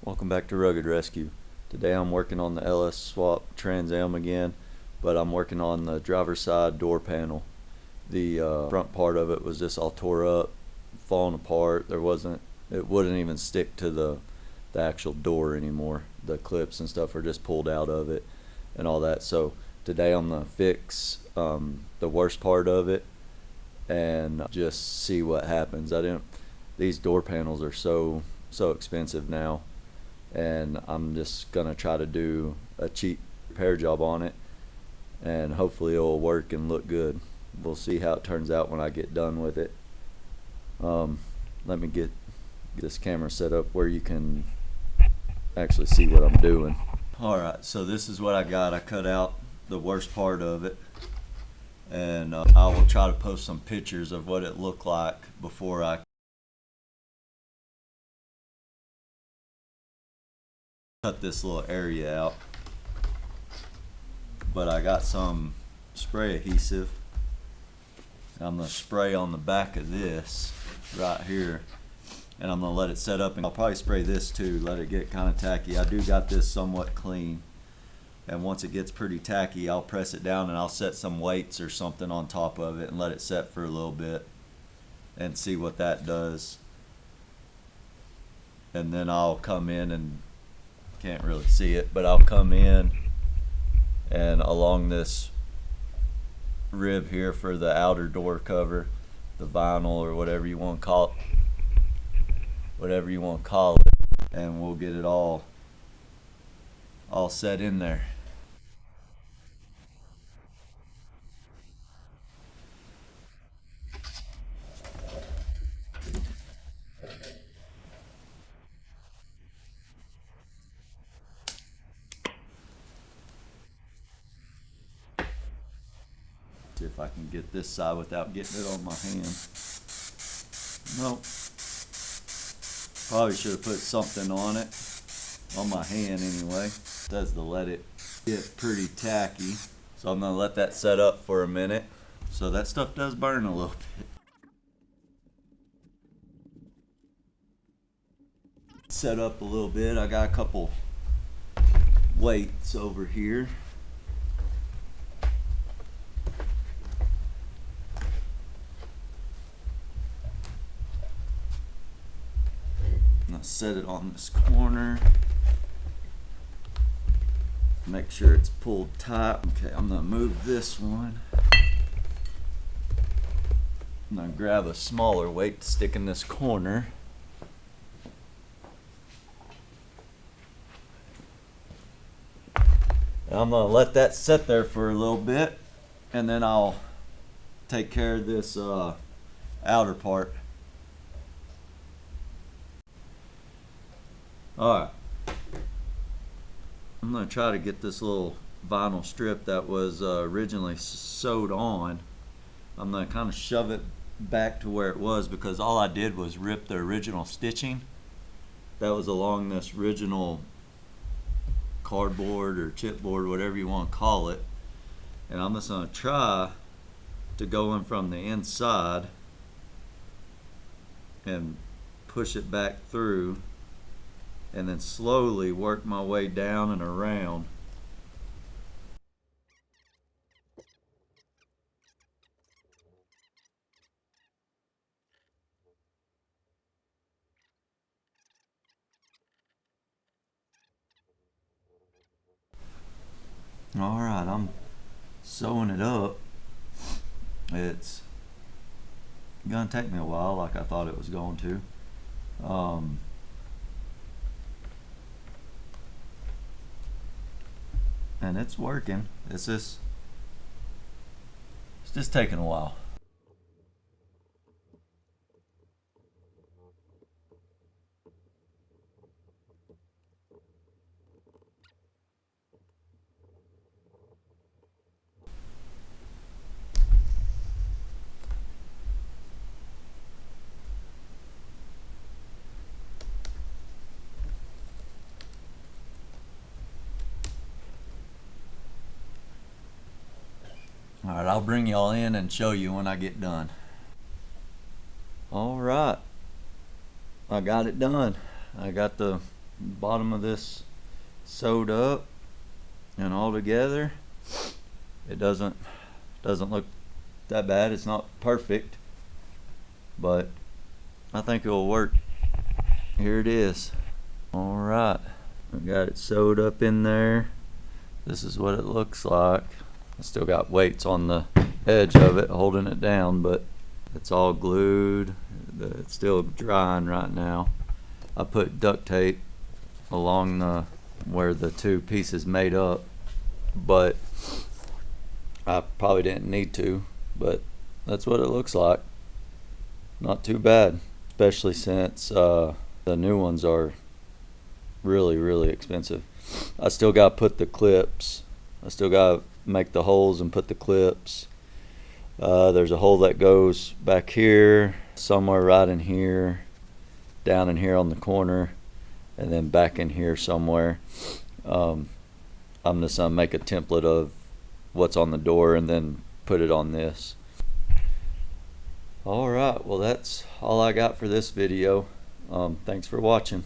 Welcome back to Rugged Rescue. Today I'm working on the LS swap Trans Am again, but I'm working on the driver's side door panel. The front part of it was just all tore up, falling apart. It wouldn't even stick to the actual door anymore. The clips and stuff are just pulled out of it and all that. So today I'm gonna fix the worst part of it and just see what happens. These door panels are so expensive now, and I'm just gonna try to do a cheap repair job on it, and hopefully it'll work and look good. We'll see how it turns out when I get done with it. Let me get this camera set up where you can actually see what I'm doing. Alright, so this is what I got. I cut out the worst part of it, and I will try to post some pictures of what it looked like before I cut this little area out. But I got some spray adhesive, and I'm going to spray on the back of this right here, and I'm going to let it set up, and I'll probably spray this too, let it get kind of tacky. I do got this somewhat clean, and once it gets pretty tacky I'll press it down and I'll set some weights or something on top of it and let it set for a little bit and see what that does. And then I'll come in and can't really see it, but I'll come in and along this rib here for the outer door cover, the vinyl or whatever you want to call it, and we'll get it all set in there. See if I can get this side without getting it on my hand. Nope. Probably should have put something on it. On my hand anyway. It says to let it get pretty tacky. So I'm going to let that set up for a minute. So that stuff does burn a little bit. Set up a little bit. I got a couple weights over here. Set it on this corner. Make sure it's pulled tight. Okay, I'm gonna move this one. I'm gonna grab a smaller weight to stick in this corner. And I'm gonna let that sit there for a little bit, and then I'll take care of this outer part. Alright, I'm going to try to get this little vinyl strip that was originally sewed on. I'm going to kind of shove it back to where it was, because all I did was rip the original stitching that was along this original cardboard or chipboard, whatever you want to call it. And I'm just going to try to go in from the inside and push it back through, and then slowly work my way down and around. Alright, I'm sewing it up. It's gonna take me a while, like I thought it was going to. And it's working. It's just taking a while. Alright, I'll bring y'all in and show you when I get done. Alright, I got it done. I got the bottom of this sewed up and all together. It doesn't look that bad. It's not perfect, but I think it will work. Here it is. Alright, I got it sewed up in there. This is what it looks like. I still got weights on the edge of it holding it down, but it's all glued. It's still drying right now. I put duct tape along where the two pieces made up, but I probably didn't need to, but that's what it looks like. Not too bad, especially since the new ones are really expensive. I still got to put the clips. I still got to make the holes and put the clips. There's a hole that goes back here, somewhere right in here, down in here on the corner, and then back in here somewhere. I'm just gonna make a template of what's on the door and then put it on this. Alright, well that's all I got for this video. Thanks for watching.